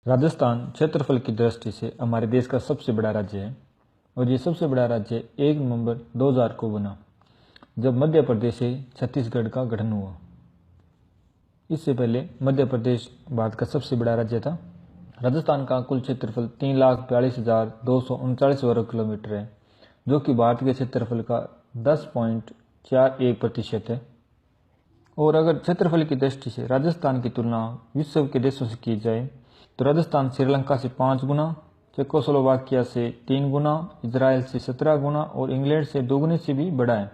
राजस्थान क्षेत्रफल की दृष्टि से हमारे देश का सबसे बड़ा राज्य है और ये सबसे बड़ा राज्य 1 नवंबर 2000 को बना, जब मध्य प्रदेश से छत्तीसगढ़ का गठन हुआ। इससे पहले मध्य प्रदेश भारत का सबसे बड़ा राज्य था। राजस्थान का कुल क्षेत्रफल 3,42,239 वर्ग किलोमीटर है, जो कि भारत के क्षेत्रफल का 10.41% है। और अगर क्षेत्रफल की दृष्टि से राजस्थान की तुलना विश्व के देशों से की जाए तो राजस्थान श्रीलंका से 5 गुना, चेकोस्लोवाकिया से 3 गुना, इजराइल से 17 गुना और इंग्लैंड से 2 गुने से भी बड़ा है।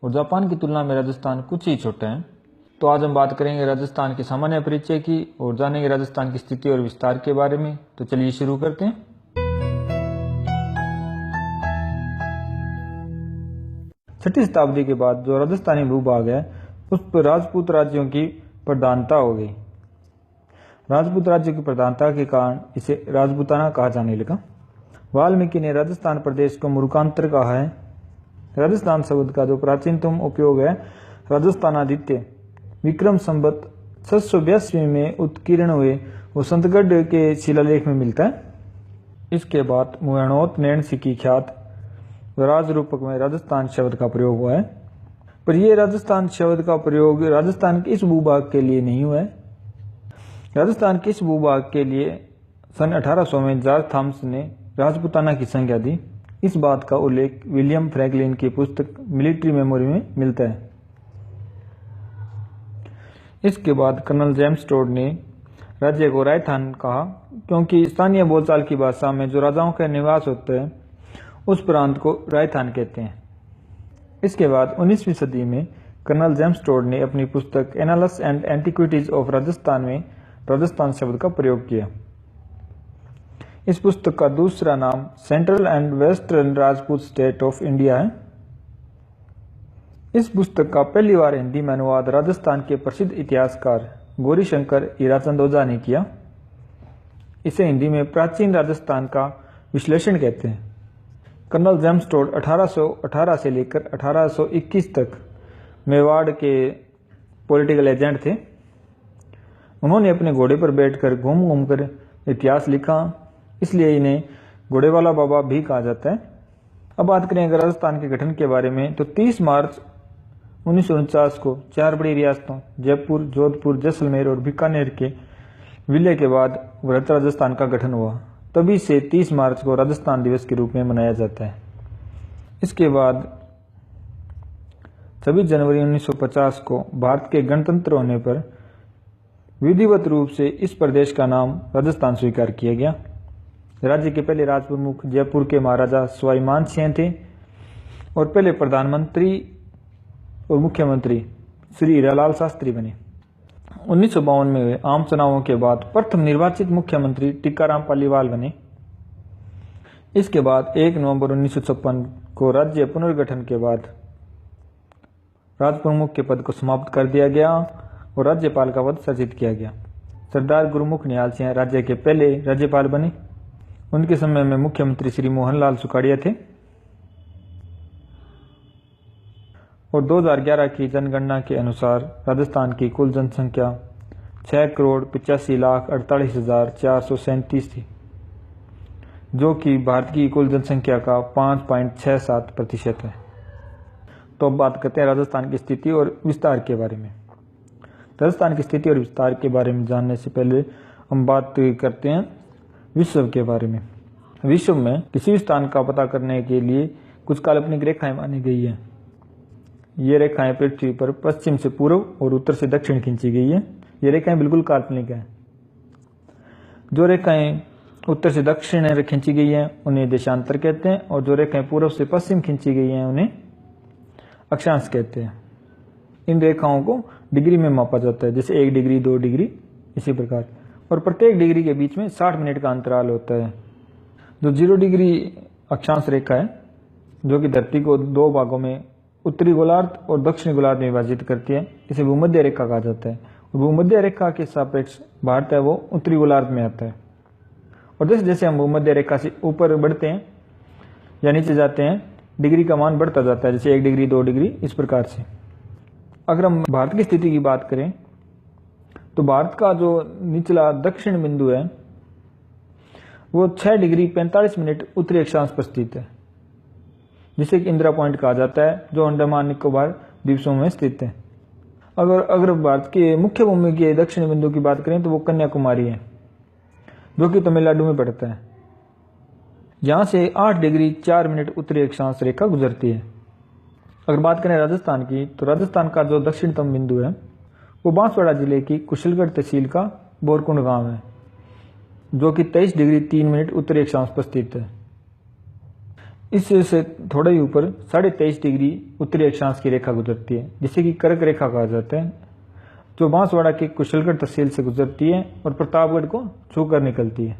और जापान की तुलना में राजस्थान कुछ ही छोटा है। तो आज हम बात करेंगे राजस्थान के सामान्य परिचय की और जानेंगे राजस्थान की स्थिति और विस्तार के बारे में। तो चलिए शुरू करते हैं। 6वीं शताब्दी के बाद जो राजस्थानी भूभाग है उस पर राजपूत राज्यों की प्रधानता हो गई। राजपूत राज्यों की प्रधानता के कारण इसे राजपूताना कहा जाने लगा। वाल्मीकि ने राजस्थान प्रदेश को मुरुकांतर कहा है। राजस्थान शब्द का जो प्राचीनतम उपयोग है राजस्थानादित्य विक्रम संवत 682 में उत्कीर्ण हुए वो संतगढ़ के शिलालेख में मिलता है। इसके बाद मुहैणोत नैणसी की ख्यात राज रूपक में राजस्थान शब्द का प्रयोग हुआ है, पर यह राजस्थान शब्द का प्रयोग राजस्थान के इस भूभाग के लिए नहीं हुआ है। राजस्थान के इस भूभाग के लिए सन 1800 में जॉर्ज थॉमस ने राजपूताना की संज्ञा दी। इस बात का उल्लेख विलियम फ्रैंकलिन की पुस्तक मिलिट्री मेमोरी में मिलता है। इसके बाद कर्नल जेम्स टोड ने राज्य को राजस्थान कहा, क्योंकि स्थानीय बोलचाल की भाषा में जो राजाओं का निवास होता है उस प्रांत को राजस्थान कहते हैं। इसके बाद 19वीं सदी में कर्नल जेम्स टोड ने अपनी पुस्तक एनालस एंड एंटिक्विटीज ऑफ राजस्थान में राजस्थान शब्द का प्रयोग किया। इस पुस्तक का दूसरा नाम central and western Rajput state of India है। इस पुस्तक का पहली बार हिंदी में अनुवाद राजस्थान के प्रसिद्ध इतिहासकार गौरीशंकर हीराचंद ओझा ने किया। इसे हिंदी में प्राचीन राजस्थान का विश्लेषण कहते हैं। कर्नल जेम्स टोड 1818 से लेकर 1821 तक मेवाड़ के पॉलिटिकल एजेंट थे। उन्होंने अपने घोड़े पर बैठकर घूम घूम कर इतिहास लिखा, इसलिए इन्हें घोड़े वाला बाबा भी कहा जाता है। अब बात करें अगर राजस्थान के गठन के बारे में तो 30 मार्च 1949 को 4 बड़ी रियासतों जयपुर, जोधपुर, जैसलमेर और बीकानेर के विलय के बाद वृहत राजस्थान का गठन हुआ। तभी से 30 मार्च को राजस्थान दिवस के रूप में मनाया जाता है। इसके बाद 26 जनवरी 1950 को भारत के गणतंत्र होने पर विधिवत रूप से इस प्रदेश का नाम राजस्थान स्वीकार किया गया। राज्य के पहले राज प्रमुख जयपुर के महाराजा सवाई मानसिंह थे और पहले प्रधानमंत्री और मुख्यमंत्री श्री हीरालाल शास्त्री बने। 1952 में हुए आम चुनावों के बाद प्रथम निर्वाचित मुख्यमंत्री टीकाराम पालीवाल बने। इसके बाद 1 नवंबर 1956 को राज्य पुनर्गठन के बाद राज प्रमुख के पद को समाप्त कर दिया गया और राज्यपाल का पद सृजित किया गया। सरदार गुरुमुख निहाल सिंह राज्य के पहले राज्यपाल बने। उनके समय में मुख्यमंत्री श्री मोहनलाल सुखाड़िया थे। और 2011 की जनगणना के अनुसार राजस्थान की कुल जनसंख्या 6,85,48,437 थी, जो कि भारत की कुल जनसंख्या का 5.67% है। तो अब बात करते हैं राजस्थान की स्थिति और विस्तार के बारे में। राजस्थान की स्थिति और विस्तार के बारे में जानने से पहले हम बात करते हैं विश्व के बारे में। विश्व में किसी भी स्थान का पता करने के लिए कुछ काल्पनिक रेखाएं मानी गई है। ये रेखाएं पृथ्वी पर पश्चिम से पूर्व और उत्तर से दक्षिण खींची गई है। ये रेखाएं बिल्कुल काल्पनिक हैं। जो रेखाएं उत्तर से दक्षिण खींची गई हैं उन्हें देशांतर कहते हैं, और जो रेखाएं पूर्व से पश्चिम खींची गई हैं उन्हें अक्षांश कहते हैं। इन रेखाओं को डिग्री में मापा जाता है, जैसे 1 डिग्री, 2 डिग्री, इसी प्रकार। और प्रत्येक डिग्री के बीच में 60 मिनट का अंतराल होता है। जो 0 डिग्री अक्षांश रेखा है, जो कि धरती को 2 भागों में उत्तरी गोलार्ध और दक्षिणी गोलार्ध में विभाजित करती है, इसे भूमध्य रेखा कहा जाता है। और भूमध्य रेखा के सापेक्ष भारत है वो उत्तरी गोलार्ध में आता है। और जैसे जैसे हम भूमध्य रेखा से ऊपर बढ़ते हैं या नीचे जाते हैं, डिग्री का मान बढ़ता जाता है, जैसे 1 डिग्री, 2 डिग्री, इस प्रकार से। अगर हम भारत की स्थिति की बात करें तो भारत का जो निचला दक्षिण बिंदु है वो 6 डिग्री 45 मिनट उत्तरी अक्षांश पर स्थित है, जिसे कि इंदिरा पॉइंट कहा जाता है, जो अंडमान निकोबार द्वीप समूह में स्थित है। अगर भारत के मुख्य भूमि के दक्षिणी बिंदु की बात करें तो वो कन्याकुमारी है, जो कि तमिलनाडु में पड़ता है। यहाँ से 8 डिग्री 4 मिनट उत्तरी अक्षांश रेखा गुजरती है। अगर बात करें राजस्थान की, तो राजस्थान का जो दक्षिणतम बिंदु है वो बांसवाड़ा जिले की कुशलगढ़ तहसील का बोरकुंड गांव है, जो कि 23 डिग्री 3 मिनट उत्तरी अक्षांश पर स्थित है। इससे थोड़ा ही ऊपर 23.5 डिग्री उत्तरी अक्षांश की रेखा गुजरती है, जिसे कि कर्क रेखा कहा जाता है, जो बांसवाड़ा के कुशलगढ़ तहसील से गुजरती है और प्रतापगढ़ को छूकर निकलती है।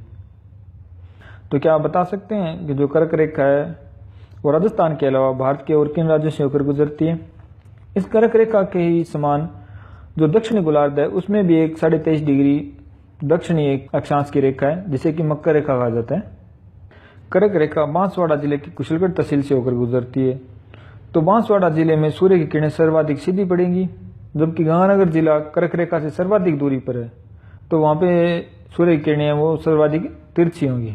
तो क्या आप बता सकते हैं कि जो कर्क रेखा है वो राजस्थान के अलावा भारत के और किन राज्यों से होकर गुजरती है? इस कर्क रेखा के ही समान जो दक्षिणी गोलार्ध है उसमें भी एक 23.5 डिग्री दक्षिणी एक अक्षांश की रेखा है, जिसे कि मकर रेखा कहा जाता है। कर्क रेखा बांसवाड़ा जिले की कुशलगढ़ तहसील से होकर गुजरती है। तो बांसवाड़ा जिले में सूर्य की किरणें सर्वाधिक सीधी पड़ेंगी, जबकि गंगानगर जिला कर्क रेखा से सर्वाधिक दूरी पर है, तो वहां पे सूर्य की किरणें वो सर्वाधिक तिरछी होंगी।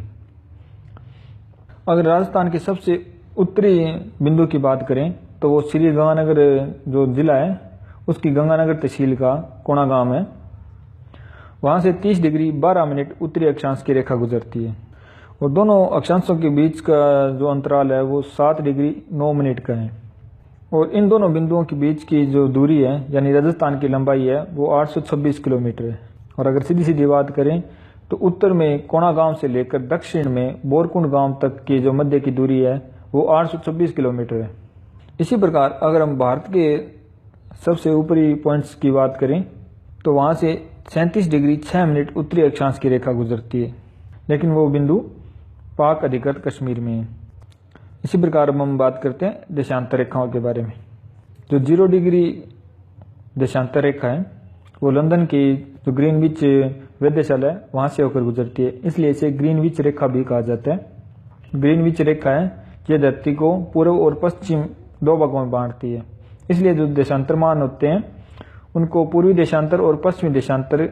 अगर राजस्थान के सबसे उत्तरी बिंदु की बात करें तो वो श्री गंगानगर जो जिला है उसकी गंगानगर तहसील का कोणा गांव है। वहां से 30 डिग्री 12 मिनट उत्तरी अक्षांश की रेखा गुजरती है और दोनों अक्षांशों के बीच का जो अंतराल है वो 7 डिग्री 9 मिनट का है। और इन दोनों बिंदुओं के बीच की जो दूरी है यानी राजस्थान की लंबाई है वो 826 किलोमीटर है। और अगर सीधी सीधी बात करें तो उत्तर में कोणा गांव से लेकर दक्षिण में बोरकुंड गांव तक की जो मध्य की दूरी है वो 826 किलोमीटर है। इसी प्रकार अगर हम भारत के सबसे ऊपरी पॉइंट्स की बात करें तो वहां से 37 डिग्री 6 मिनट उत्तरी अक्षांश की रेखा गुजरती है, लेकिन वो बिंदु पाक अधिकृत कश्मीर में है। इसी प्रकार हम बात करते हैं देशांतर रेखाओं के बारे में। जो 0 डिग्री देशांतर रेखा है वो लंदन की जो ग्रीनविच वेधशाला है वहां से होकर गुजरती है, इसलिए इसे ग्रीनविच रेखा भी कहा जाता है। ग्रीनविच रेखा है ये धरती को पूर्व और पश्चिम दो भागों में बांटती है, इसलिए जो देशांतर मान होते हैं उनको पूर्वी देशांतर और पश्चिमी देशांतर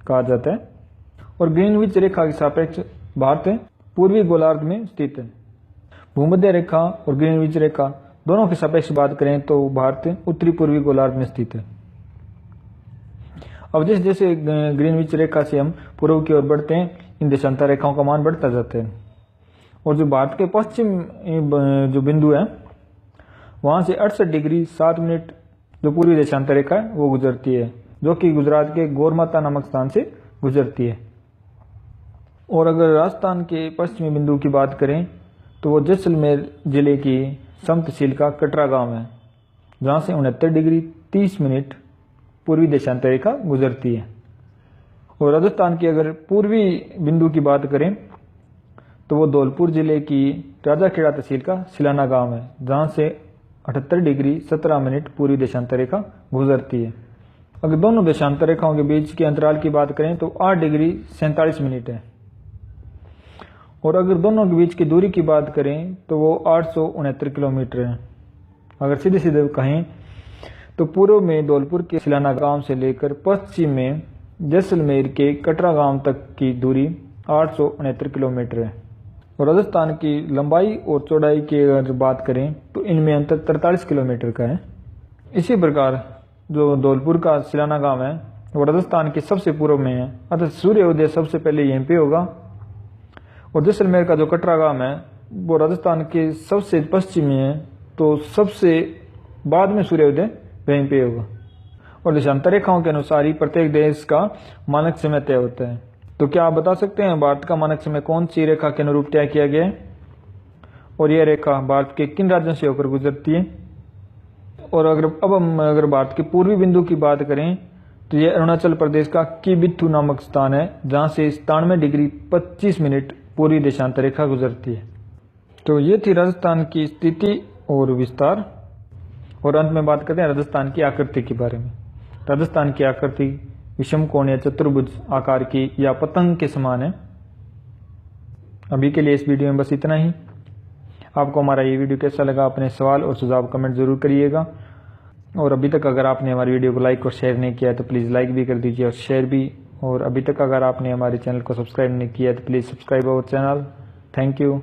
कहा जाता है। और ग्रीनविच रेखा के सापेक्ष भारत पूर्वी गोलार्ध में स्थित है। भूमध्य रेखा और ग्रीनविच रेखा दोनों के सापेक्ष बात करें तो भारत उत्तरी पूर्वी गोलार्ध में स्थित है। अब जैसे जैसे ग्रीनविच रेखा से हम पूर्व की ओर बढ़ते हैं, इन देशांतर रेखाओं का मान बढ़ता जाता है। और जो भारत के पश्चिम जो बिंदु है वहां से 68 डिग्री 7 मिनट जो पूर्वी देशांतर रेखा है वो गुजरती है, जो कि गुजरात के गौरमाता नामक स्थान से गुजरती है। और अगर राजस्थान के पश्चिमी बिंदु की बात करें तो वो जैसलमेर जिले की सम तहसील का कटरा गांव है, जहां से 69 डिग्री 30 मिनट पूर्वी देशांतर रेखा गुजरती है। और राजस्थान की अगर पूर्वी बिंदु की बात करें तो वो धौलपुर जिले की राजाखेड़ा तहसील का सिलाना गांव है, जहां से 78 डिग्री 17 मिनट पूर्वी देशांतर रेखा गुजरती है। अगर दोनों देशांतर रेखाओं के बीच के अंतराल की बात करें तो 8 डिग्री 47 मिनट है। और अगर दोनों के बीच की दूरी की बात करें तो वो 869 किलोमीटर है। अगर सीधे सीधे कहें तो पूर्व में धौलपुर के सिलाना गांव से लेकर पश्चिम में जैसलमेर के कटरा गांव तक की दूरी 869 किलोमीटर है। और राजस्थान की लंबाई और चौड़ाई की अगर बात करें तो इनमें अंतर 43 किलोमीटर का है। इसी प्रकार जो धौलपुर का सिलाना गांव है वो राजस्थान के सबसे पूर्व में है, अतः सूर्योदय सबसे पहले यहीं पे होगा। और जैसलमेर का जो कटरा गांव है वो राजस्थान के सबसे पश्चिम में है, तो सबसे बाद में सूर्योदय वहीं पे होगा। और देशांतर रेखाओं के अनुसार ही प्रत्येक देश का मानक समय तय होता है। तो क्या आप बता सकते हैं भारत का मानक समय कौन सी रेखा के अनुरूप तय किया गया है और यह रेखा भारत के किन राज्यों से होकर गुजरती है? और अब हम अगर भारत के पूर्वी बिंदु की बात करें तो यह अरुणाचल प्रदेश का किबिथु नामक स्थान है, जहां से 97 डिग्री 25 मिनट पूर्वी देशांतर रेखा गुजरती है। तो ये थी राजस्थान की स्थिति और विस्तार। और अंत में बात करते हैं राजस्थान की आकृति के बारे में। राजस्थान की आकृति विषम कोण या चतुर्भुज आकार की या पतंग के समान है। अभी के लिए इस वीडियो में बस इतना ही। आपको हमारा ये वीडियो कैसा लगा, अपने सवाल और सुझाव कमेंट जरूर करिएगा। और अभी तक अगर आपने हमारी वीडियो को लाइक और शेयर नहीं किया तो प्लीज़ लाइक भी कर दीजिए और शेयर भी और अभी तक अगर आपने हमारे चैनल को सब्सक्राइब नहीं किया तो please subscribe our channel. Thank you.